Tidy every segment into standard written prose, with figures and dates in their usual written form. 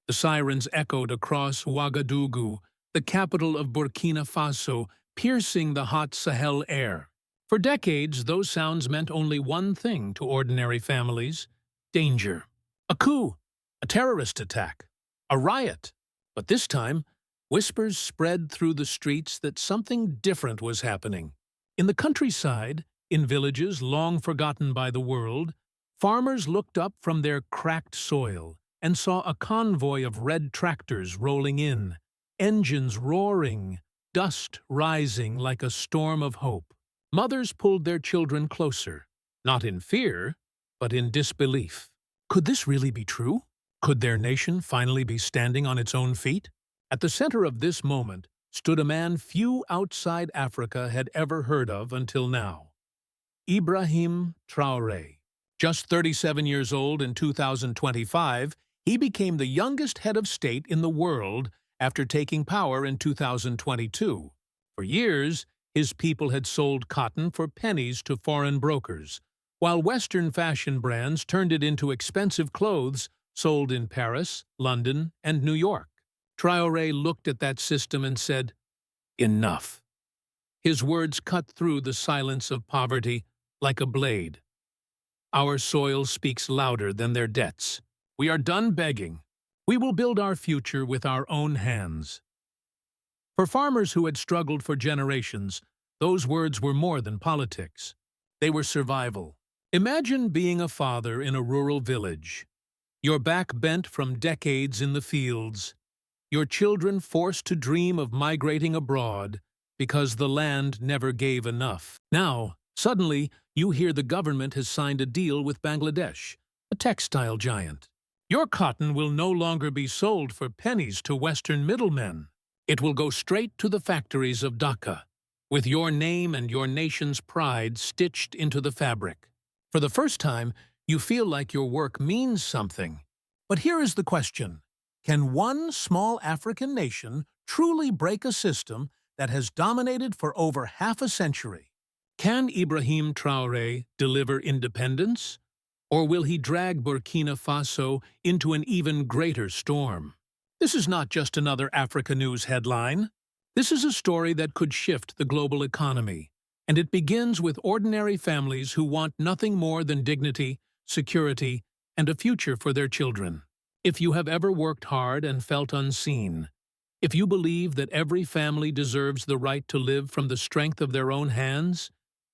The sirens echoed across Ouagadougou, the capital of Burkina Faso, piercing the hot Sahel air. For decades, those sounds meant only one thing to ordinary families: danger. A coup, a terrorist attack, a riot. But this time, whispers spread through the streets that something different was happening. In the countryside, in villages long forgotten by the world, farmers looked up from their cracked soil and saw a convoy of red tractors rolling in, engines roaring, dust rising like a storm of hope. Mothers pulled their children closer, not in fear, but in disbelief. Could this really be true? Could their nation finally be standing on its own feet? At the center of this moment stood a man few outside Africa had ever heard of until now: Ibrahim Traoré. Just 37 years old in 2025, he became the youngest head of state in the world after taking power in 2022. For years, his people had sold cotton for pennies to foreign brokers, while Western fashion brands turned it into expensive clothes sold in Paris, London, and New York. Traoré looked at that system and said, "Enough." His words cut through the silence of poverty like a blade. "Our soil speaks louder than their debts. We are done begging. We will build our future with our own hands." For farmers who had struggled for generations, those words were more than politics. They were survival. Imagine being a father in a rural village, your back bent from decades in the fields, your children forced to dream of migrating abroad because the land never gave enough. Now, suddenly, you hear the government has signed a deal with Bangladesh, a textile giant. Your cotton will no longer be sold for pennies to Western middlemen. It will go straight to the factories of Dhaka, with your name and your nation's pride stitched into the fabric. For the first time, you feel like your work means something. But here is the question: can one small African nation truly break a system that has dominated for over half a century? Can Ibrahim Traoré deliver independence? Or will he drag Burkina Faso into an even greater storm? This is not just another Africa News headline. This is a story that could shift the global economy, and it begins with ordinary families who want nothing more than dignity, security, and a future for their children. If you have ever worked hard and felt unseen, if you believe that every family deserves the right to live from the strength of their own hands,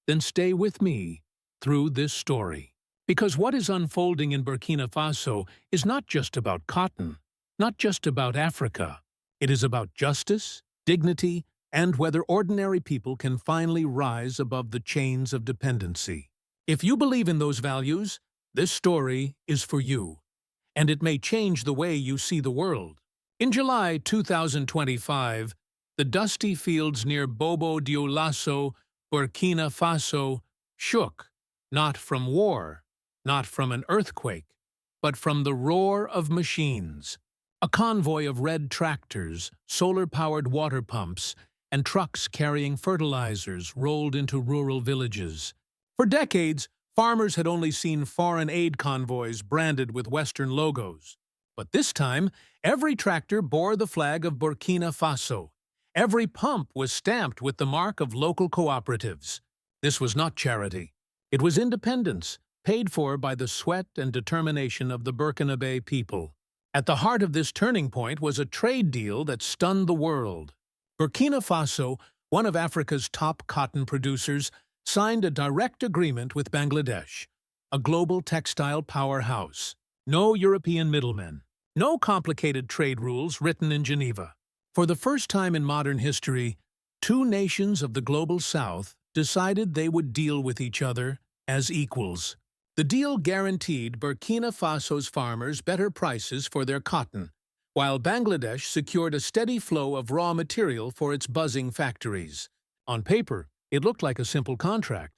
then stay with me through this story. Because what is unfolding in Burkina Faso is not just about cotton, not just about Africa. It is about justice, dignity, and whether ordinary people can finally rise above the chains of dependency. If you believe in those values, this story is for you, and it may change the way you see the world. In July 2025, the dusty fields near Bobo Dioulasso, Burkina Faso, shook, not from war, not from an earthquake, but from the roar of machines. A convoy of red tractors, solar-powered water pumps, and trucks carrying fertilizers rolled into rural villages. For decades, farmers had only seen foreign aid convoys branded with Western logos. But this time, every tractor bore the flag of Burkina Faso. Every pump was stamped with the mark of local cooperatives. This was not charity. It was independence, paid for by the sweat and determination of the Burkinabe people. At the heart of this turning point was a trade deal that stunned the world. Burkina Faso, one of Africa's top cotton producers, signed a direct agreement with Bangladesh, a global textile powerhouse. No European middlemen, no complicated trade rules written in Geneva. For the first time in modern history, two nations of the global South decided they would deal with each other as equals. The deal guaranteed Burkina Faso's farmers better prices for their cotton, while Bangladesh secured a steady flow of raw material for its buzzing factories. On paper, it looked like a simple contract.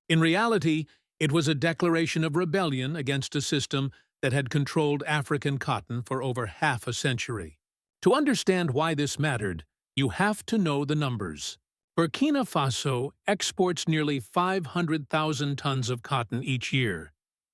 In reality, it was a declaration of rebellion against a system that had controlled African cotton for over half a century. To understand why this mattered, you have to know the numbers. Burkina Faso exports nearly 500,000 tons of cotton each year,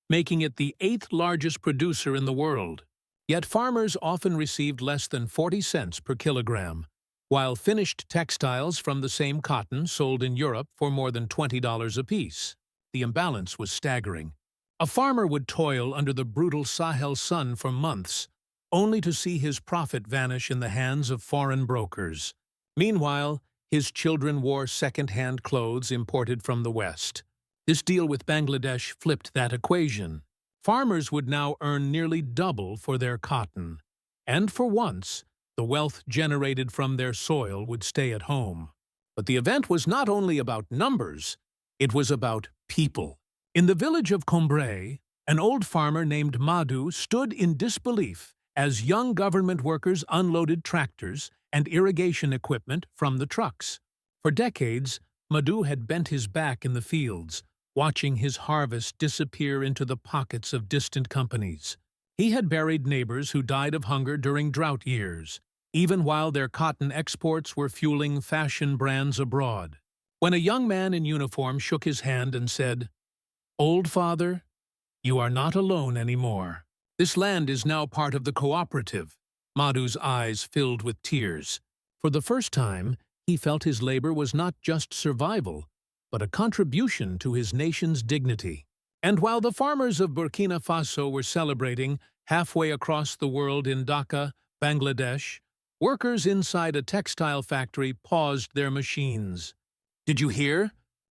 making it the 8th largest producer in the world. Yet farmers often received less than 40 cents per kilogram, while finished textiles from the same cotton sold in Europe for more than $20 apiece. The imbalance was staggering. A farmer would toil under the brutal Sahel sun for months, only to see his profit vanish in the hands of foreign brokers. Meanwhile, his children wore second-hand clothes imported from the West. This deal with Bangladesh flipped that equation. Farmers would now earn nearly double for their cotton, and for once, the wealth generated from their soil would stay at home. But the event was not only about numbers, it was about people. In the village of Combray, an old farmer named Madhu stood in disbelief as young government workers unloaded tractors and irrigation equipment from the trucks. For decades, Madhu had bent his back in the fields, watching his harvest disappear into the pockets of distant companies. He had buried neighbors who died of hunger during drought years, even while their cotton exports were fueling fashion brands abroad. When a young man in uniform shook his hand and said, "Old father, you are not alone anymore. This land is now part of the cooperative." Madhu's eyes filled with tears. For the first time, he felt his labor was not just survival, but a contribution to his nation's dignity. And while the farmers of Burkina Faso were celebrating halfway across the world in Dhaka, Bangladesh, workers inside a textile factory paused their machines. "Did you hear?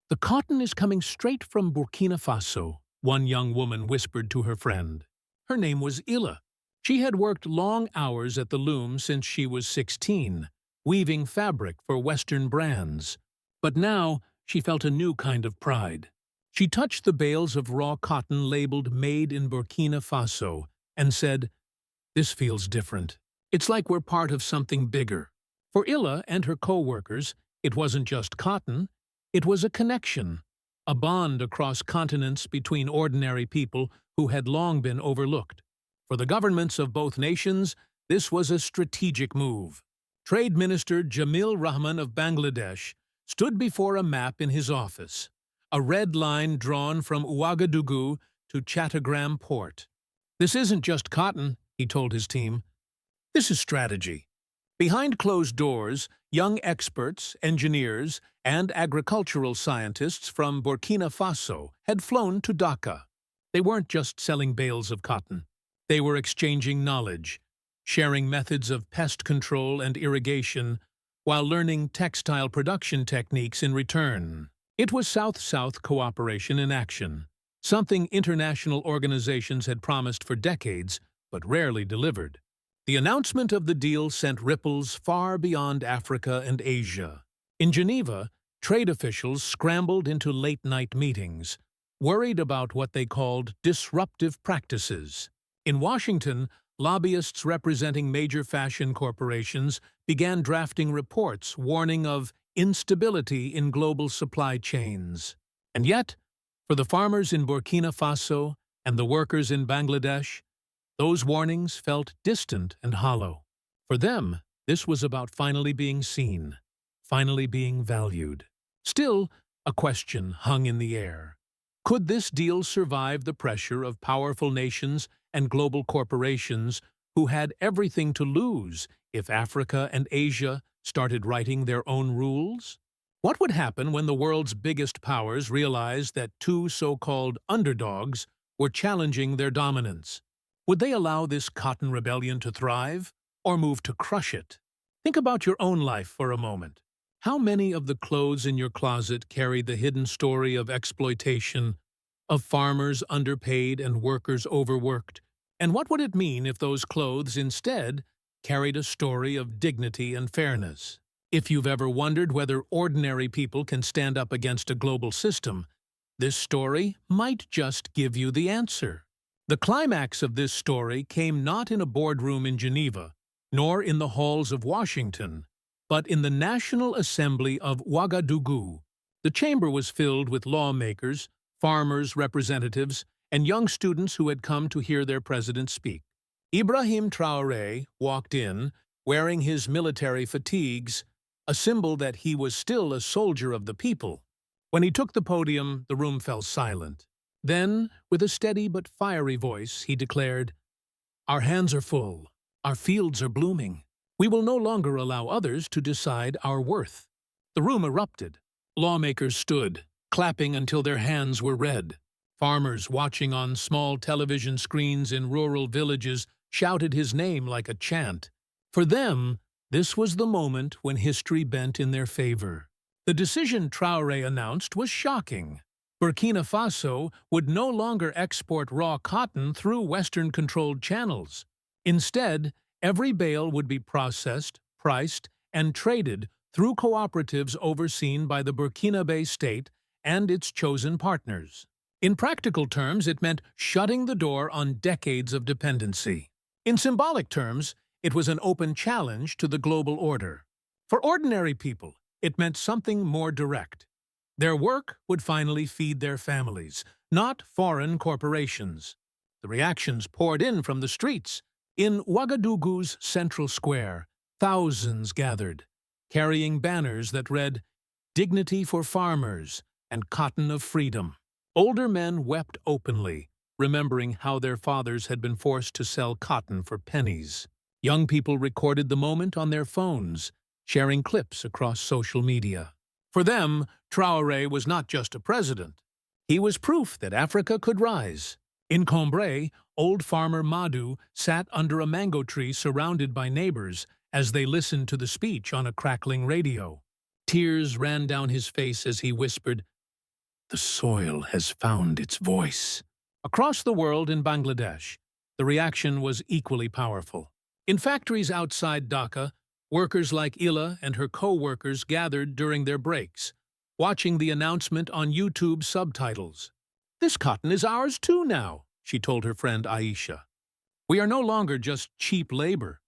The cotton is coming straight from Burkina Faso," one young woman whispered to her friend. Her name was Illa. She had worked long hours at the loom since she was 16, weaving fabric for Western brands. But now she felt a new kind of pride. She touched the bales of raw cotton labeled "Made in Burkina Faso" and said, "This feels different. It's like we're part of something bigger." For Illa and her co-workers, it wasn't just cotton, it was a connection, a bond across continents between ordinary people who had long been overlooked. For the governments of both nations, this was a strategic move. Trade Minister Jamil Rahman of Bangladesh stood before a map in his office, a red line drawn from Ouagadougou to Chattogram port. "This isn't just cotton," he told his team. "This is strategy." Behind closed doors, young experts, engineers, and agricultural scientists from Burkina Faso had flown to Dhaka. They weren't just selling bales of cotton. They were exchanging knowledge, sharing methods of pest control and irrigation, while learning textile production techniques in return. It was South-South cooperation in action, something international organizations had promised for decades, but rarely delivered. The announcement of the deal sent ripples far beyond Africa and Asia. In Geneva, trade officials scrambled into late-night meetings, worried about what they called disruptive practices. In Washington, lobbyists representing major fashion corporations began drafting reports warning of instability in global supply chains. And yet, for the farmers in Burkina Faso and the workers in Bangladesh, those warnings felt distant and hollow. For them, this was about finally being seen, finally being valued. Still, a question hung in the air. Could this deal survive the pressure of powerful nations and global corporations who had everything to lose if Africa and Asia started writing their own rules? What would happen when the world's biggest powers realized that two so-called underdogs were challenging their dominance? Would they allow this cotton rebellion to thrive, or move to crush it? Think about your own life for a moment. How many of the clothes in your closet carry the hidden story of exploitation, of farmers underpaid and workers overworked? And what would it mean if those clothes instead carried a story of dignity and fairness? If you've ever wondered whether ordinary people can stand up against a global system, this story might just give you the answer. The climax of this story came not in a boardroom in Geneva, nor in the halls of Washington, but in the National Assembly of Ouagadougou. The chamber was filled with lawmakers, farmers' representatives, and young students who had come to hear their president speak. Ibrahim Traoré walked in, wearing his military fatigues, a symbol that he was still a soldier of the people. When he took the podium, the room fell silent. Then, with a steady but fiery voice, he declared, Our hands are full. Our fields are blooming. We will no longer allow others to decide our worth. The room erupted. Lawmakers stood, clapping until their hands were red. Farmers watching on small television screens in rural villages shouted his name like a chant. For them, this was the moment when history bent in their favor. The decision Traoré announced was shocking. Burkina Faso would no longer export raw cotton through Western-controlled channels. Instead, every bale would be processed, priced, and traded through cooperatives overseen by the Burkinabe state and its chosen partners. In practical terms, it meant shutting the door on decades of dependency. In symbolic terms, it was an open challenge to the global order. For ordinary people, it meant something more direct. Their work would finally feed their families, not foreign corporations. The reactions poured in from the streets. In Ouagadougou's central square, thousands gathered, carrying banners that read, "Dignity for farmers" and "Cotton of Freedom." Older men wept openly, remembering how their fathers had been forced to sell cotton for pennies. Young people recorded the moment on their phones, sharing clips across social media. For them, Traoré was not just a president. He was proof that Africa could rise. In Cambrai, old farmer Madou sat under a mango tree surrounded by neighbors as they listened to the speech on a crackling radio. Tears ran down his face as he whispered, "The soil has found its voice." Across the world in Bangladesh, the reaction was equally powerful. In factories outside Dhaka, workers like Ila and her co-workers gathered during their breaks, watching the announcement on YouTube subtitles. "This cotton is ours too now," she told her friend Aisha. "We are no longer just cheap labor.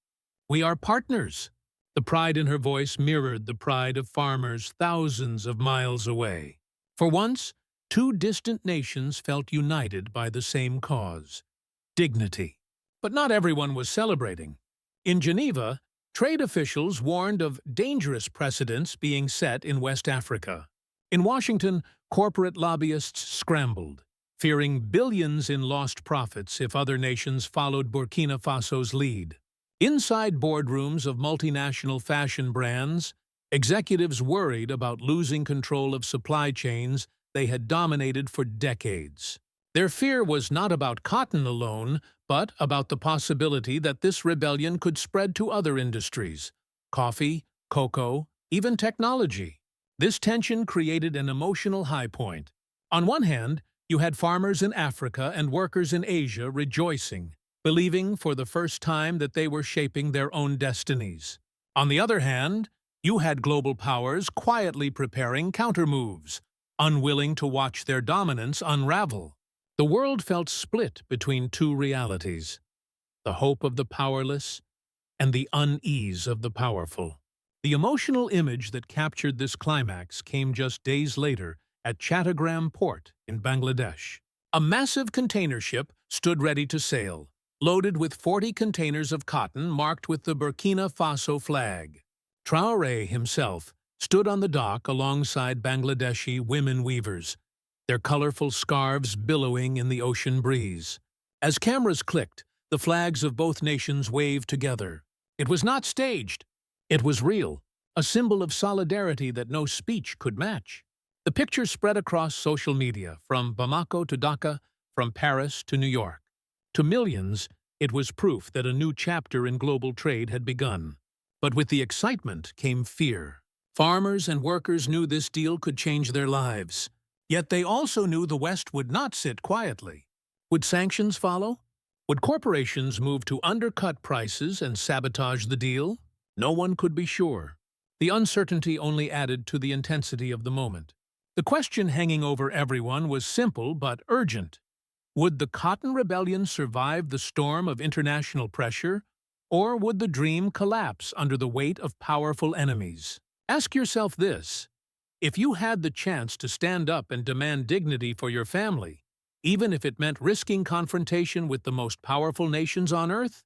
We are partners." The pride in her voice mirrored the pride of farmers thousands of miles away. For once, two distant nations felt united by the same cause: dignity. But not everyone was celebrating. In Geneva, trade officials warned of dangerous precedents being set in West Africa. In Washington, corporate lobbyists scrambled, fearing billions in lost profits if other nations followed Burkina Faso's lead. Inside boardrooms of multinational fashion brands, executives worried about losing control of supply chains they had dominated for decades. Their fear was not about cotton alone, but about the possibility that this rebellion could spread to other industries: coffee, cocoa, even technology. This tension created an emotional high point. On one hand, you had farmers in Africa and workers in Asia rejoicing, believing for the first time that they were shaping their own destinies. On the other hand, you had global powers quietly preparing countermoves, unwilling to watch their dominance unravel. The world felt split between two realities: the hope of the powerless and the unease of the powerful. The emotional image that captured this climax came just days later at Chattogram Port in Bangladesh. A massive container ship stood ready to sail, loaded with 40 containers of cotton marked with the Burkina Faso flag. Traoré himself stood on the dock alongside Bangladeshi women weavers, their colorful scarves billowing in the ocean breeze. As cameras clicked, the flags of both nations waved together. It was not staged. It was real, a symbol of solidarity that no speech could match. The picture spread across social media, from Bamako to Dhaka, from Paris to New York. To millions, it was proof that a new chapter in global trade had begun. But with the excitement came fear. Farmers and workers knew this deal could change their lives. Yet they also knew the West would not sit quietly. Would sanctions follow? Would corporations move to undercut prices and sabotage the deal? No one could be sure. The uncertainty only added to the intensity of the moment. The question hanging over everyone was simple but urgent. Would the Cotton Rebellion survive the storm of international pressure, or would the dream collapse under the weight of powerful enemies? Ask yourself this: if you had the chance to stand up and demand dignity for your family, even if it meant risking confrontation with the most powerful nations on earth,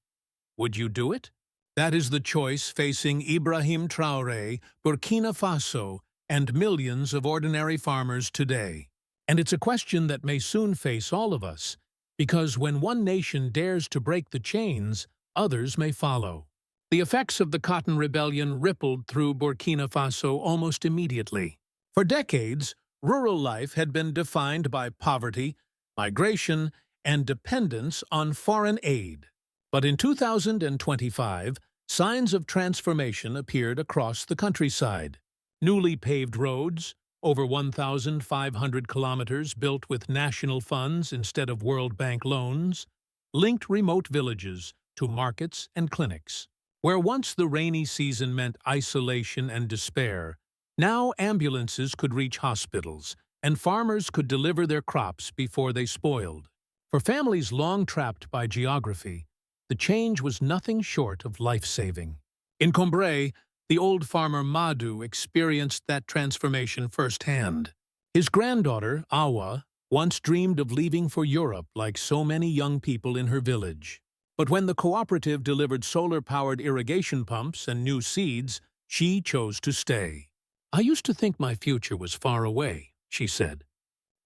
would you do it? That is the choice facing Ibrahim Traoré, Burkina Faso, and millions of ordinary farmers today. And it's a question that may soon face all of us, because when one nation dares to break the chains, others may follow. The effects of the Cotton Rebellion rippled through Burkina Faso almost immediately. For decades, rural life had been defined by poverty, migration, and dependence on foreign aid. But in 2025, signs of transformation appeared across the countryside. Newly paved roads, over 1,500 kilometers built with national funds instead of World Bank loans, linked remote villages to markets and clinics. Where once the rainy season meant isolation and despair, now ambulances could reach hospitals, and farmers could deliver their crops before they spoiled. For families long trapped by geography, the change was nothing short of life-saving. In Combray, the old farmer Madou experienced that transformation firsthand. His granddaughter, Awa, once dreamed of leaving for Europe like so many young people in her village. But when the cooperative delivered solar-powered irrigation pumps and new seeds, she chose to stay. "I used to think my future was far away," she said.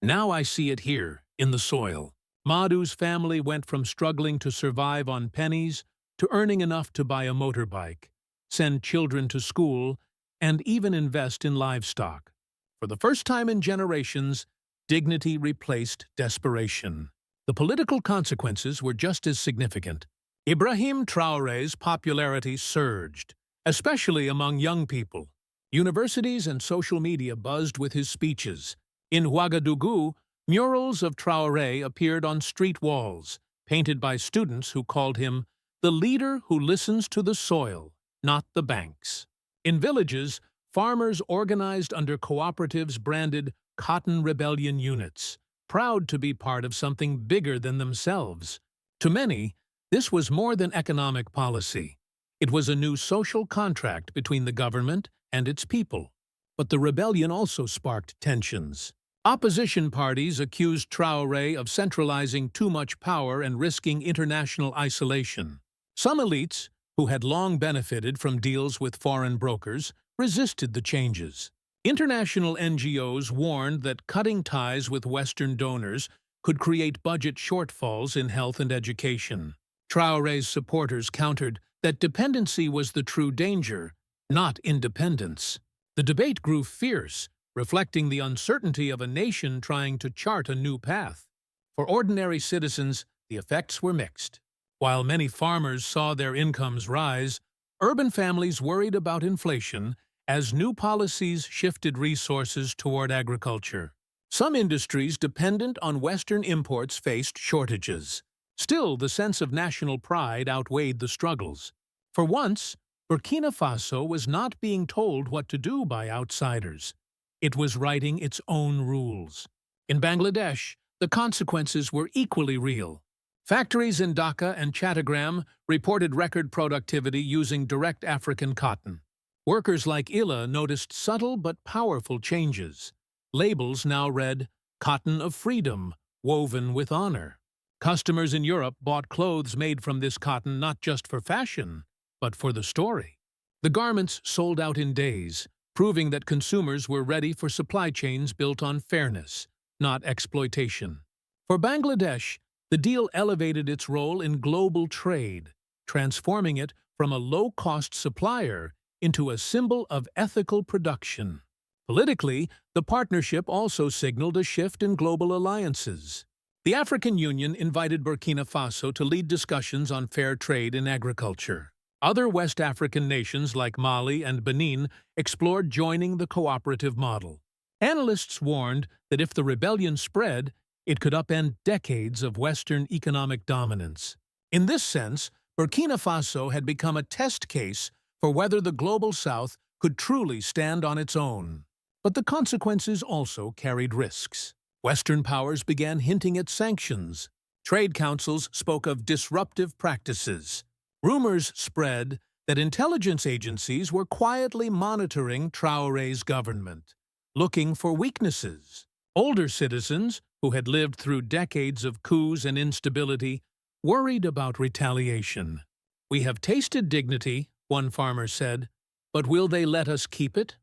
"Now I see it here, in the soil." Madou's family went from struggling to survive on pennies to earning enough to buy a motorbike, send children to school, and even invest in livestock. For the first time in generations, dignity replaced desperation. The political consequences were just as significant. Ibrahim Traoré's popularity surged, especially among young people. Universities and social media buzzed with his speeches. In Ouagadougou, murals of Traoré appeared on street walls, painted by students who called him the leader who listens to the soil, not the banks. In villages, farmers organized under cooperatives branded Cotton Rebellion units, proud to be part of something bigger than themselves. To many, this was more than economic policy. It was a new social contract between the government and its people. But the rebellion also sparked tensions. Opposition parties accused Traoré of centralizing too much power and risking international isolation. Some elites, who had long benefited from deals with foreign brokers, resisted the changes. International NGOs warned that cutting ties with Western donors could create budget shortfalls in health and education. Traoré's supporters countered that dependency was the true danger, not independence. The debate grew fierce, reflecting the uncertainty of a nation trying to chart a new path. For ordinary citizens, the effects were mixed. While many farmers saw their incomes rise, urban families worried about inflation as new policies shifted resources toward agriculture. Some industries dependent on Western imports faced shortages. Still, the sense of national pride outweighed the struggles. For once, Burkina Faso was not being told what to do by outsiders. It was writing its own rules. In Bangladesh, the consequences were equally real. Factories in Dhaka and Chattogram reported record productivity using direct African cotton. Workers like Illa noticed subtle but powerful changes. Labels now read, "Cotton of Freedom, woven with honor." Customers in Europe bought clothes made from this cotton not just for fashion, but for the story. The garments sold out in days, proving that consumers were ready for supply chains built on fairness, not exploitation. For Bangladesh, the deal elevated its role in global trade, transforming it from a low-cost supplier into a symbol of ethical production. Politically, the partnership also signaled a shift in global alliances. The African Union invited Burkina Faso to lead discussions on fair trade in agriculture. Other West African nations like Mali and Benin explored joining the cooperative model. Analysts warned that if the rebellion spread, it could upend decades of Western economic dominance. In this sense, Burkina Faso had become a test case for whether the global South could truly stand on its own. But the consequences also carried risks. Western powers began hinting at sanctions. Trade councils spoke of disruptive practices. Rumors spread that intelligence agencies were quietly monitoring Traoré's government, looking for weaknesses. Older citizens, who had lived through decades of coups and instability, worried about retaliation. "We have tasted dignity," one farmer said, "but will they let us keep it?"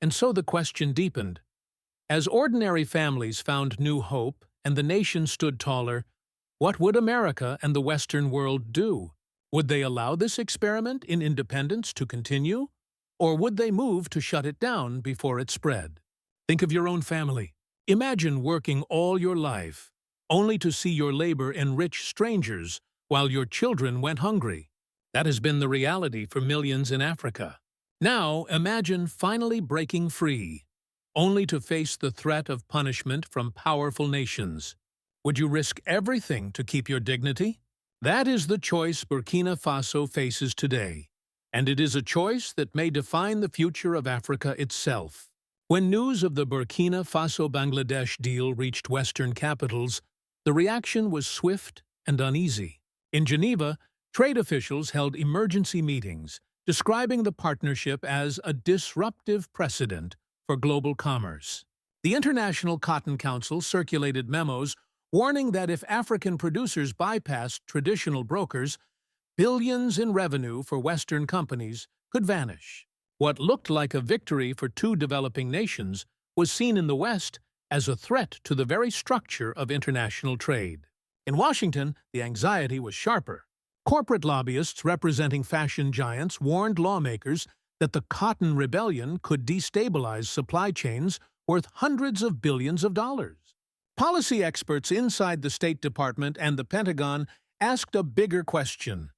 And so the question deepened. As ordinary families found new hope and the nation stood taller, What would America and the Western world do? Would they allow this experiment in independence to continue? Or would they move to shut it down before it spread? Think of your own family. Imagine working all your life, only to see your labor enrich strangers while your children went hungry. That has been the reality for millions in Africa. Now imagine finally breaking free, only to face the threat of punishment from powerful nations. Would you risk everything to keep your dignity? That is the choice Burkina Faso faces today, and it is a choice that may define the future of Africa itself. When news of the Burkina Faso-Bangladesh deal reached Western capitals, the reaction was swift and uneasy. In Geneva, trade officials held emergency meetings, describing the partnership as a disruptive precedent for global commerce. The International Cotton Council circulated memos warning that if African producers bypassed traditional brokers, billions in revenue for Western companies could vanish. What looked like a victory for two developing nations was seen in the West as a threat to the very structure of international trade. In Washington, the anxiety was sharper. Corporate lobbyists representing fashion giants warned lawmakers that the cotton rebellion could destabilize supply chains worth hundreds of billions of dollars. Policy experts inside the State Department and the Pentagon asked a bigger question.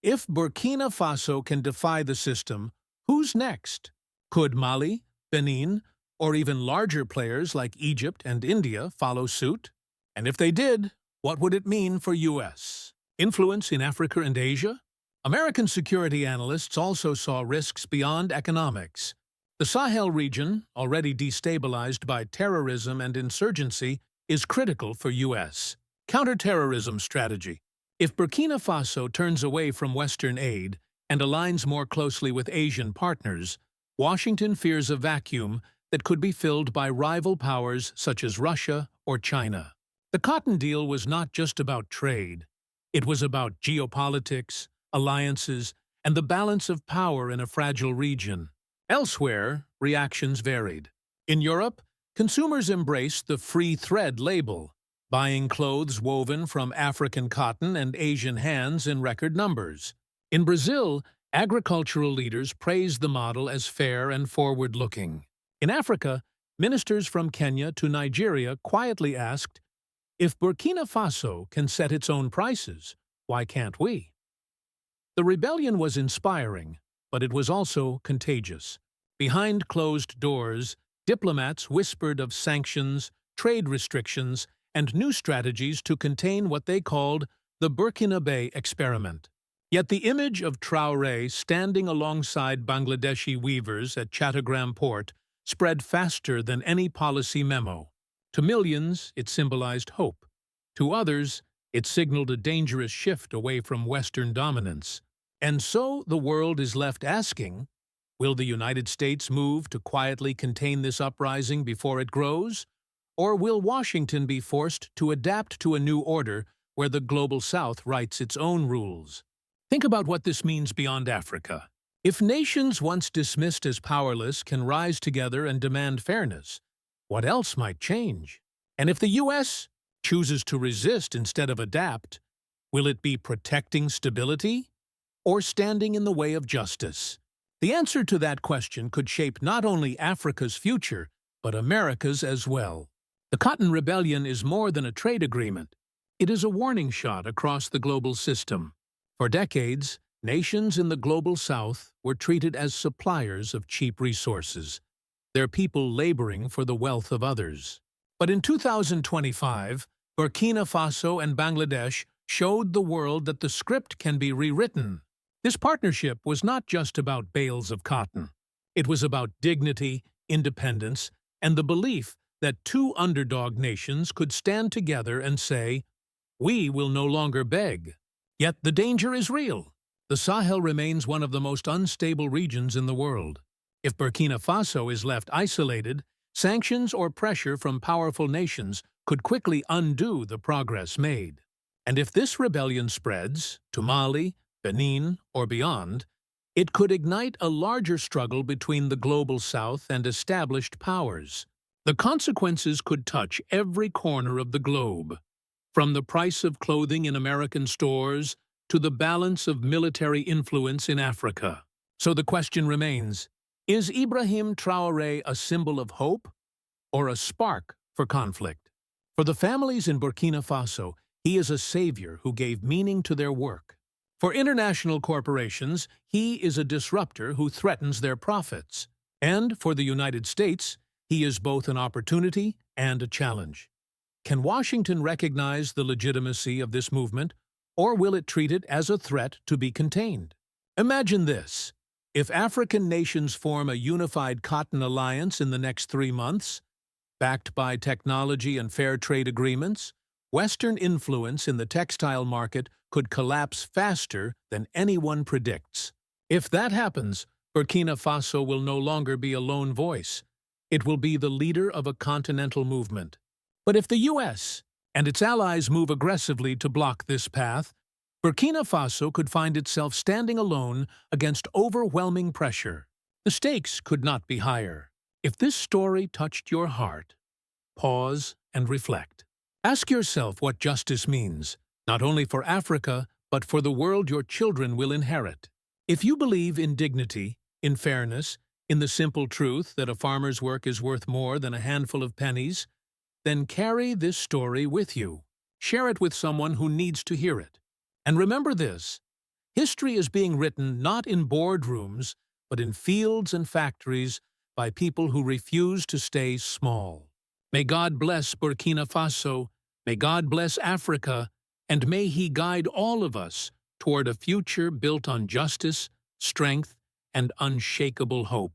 If Burkina Faso can defy the system, who's next? Could Mali, Benin, or even larger players like Egypt and India follow suit? And if they did, what would it mean for U.S. influence in Africa and Asia? American security analysts also saw risks beyond economics. The Sahel region, already destabilized by terrorism and insurgency, is critical for U.S. counterterrorism strategy. If Burkina Faso turns away from Western aid and aligns more closely with Asian partners, Washington fears a vacuum that could be filled by rival powers such as Russia or China. The cotton deal was not just about trade. It was about geopolitics, alliances, and the balance of power in a fragile region. Elsewhere, reactions varied. In Europe, consumers embraced the free thread label, buying clothes woven from African cotton and Asian hands in record numbers. In Brazil, agricultural leaders praised the model as fair and forward-looking. In Africa, ministers from Kenya to Nigeria quietly asked, "If Burkina Faso can set its own prices, why can't we?" The rebellion was inspiring, but it was also contagious. Behind closed doors, diplomats whispered of sanctions, trade restrictions, and new strategies to contain what they called the Burkina Bay experiment. Yet the image of Traoré standing alongside Bangladeshi weavers at Chattogram port spread faster than any policy memo. To millions, it symbolized hope. To others, it signaled a dangerous shift away from Western dominance. And so the world is left asking, will the United States move to quietly contain this uprising before it grows? Or will Washington be forced to adapt to a new order where the Global South writes its own rules? Think about what this means beyond Africa. If nations once dismissed as powerless can rise together and demand fairness, what else might change? And if the U.S. chooses to resist instead of adapt, will it be protecting stability or standing in the way of justice? The answer to that question could shape not only Africa's future, but America's as well. The Cotton Rebellion is more than a trade agreement. It is a warning shot across the global system. For decades, nations in the Global South were treated as suppliers of cheap resources, their people laboring for the wealth of others. But in 2025, Burkina Faso and Bangladesh showed the world that the script can be rewritten. This partnership was not just about bales of cotton. It was about dignity, independence, and the belief that two underdog nations could stand together and say, "We will no longer beg." Yet the danger is real. The Sahel remains one of the most unstable regions in the world. If Burkina Faso is left isolated, sanctions or pressure from powerful nations could quickly undo the progress made. And if this rebellion spreads to Mali, Benin, or beyond, it could ignite a larger struggle between the Global South and established powers. The consequences could touch every corner of the globe. from the price of clothing in American stores to the balance of military influence in Africa. So the question remains, is Ibrahim Traoré a symbol of hope or a spark for conflict? For the families in Burkina Faso, he is a savior who gave meaning to their work. For international corporations, he is a disruptor who threatens their profits. And for the United States, he is both an opportunity and a challenge. Can Washington recognize the legitimacy of this movement, or will it treat it as a threat to be contained? Imagine this. If African nations form a unified cotton alliance in the next 3 months, backed by technology and fair trade agreements, Western influence in the textile market could collapse faster than anyone predicts. If that happens, Burkina Faso will no longer be a lone voice. It will be the leader of a continental movement. But if the U.S. and its allies move aggressively to block this path, Burkina Faso could find itself standing alone against overwhelming pressure. The stakes could not be higher. If this story touched your heart, pause and reflect. Ask yourself what justice means, not only for Africa, but for the world your children will inherit. If you believe in dignity, in fairness, in the simple truth that a farmer's work is worth more than a handful of pennies, then carry this story with you. Share it with someone who needs to hear it. And remember this, history is being written not in boardrooms, but in fields and factories by people who refuse to stay small. May God bless Burkina Faso, may God bless Africa, and may He guide all of us toward a future built on justice, strength, and unshakable hope.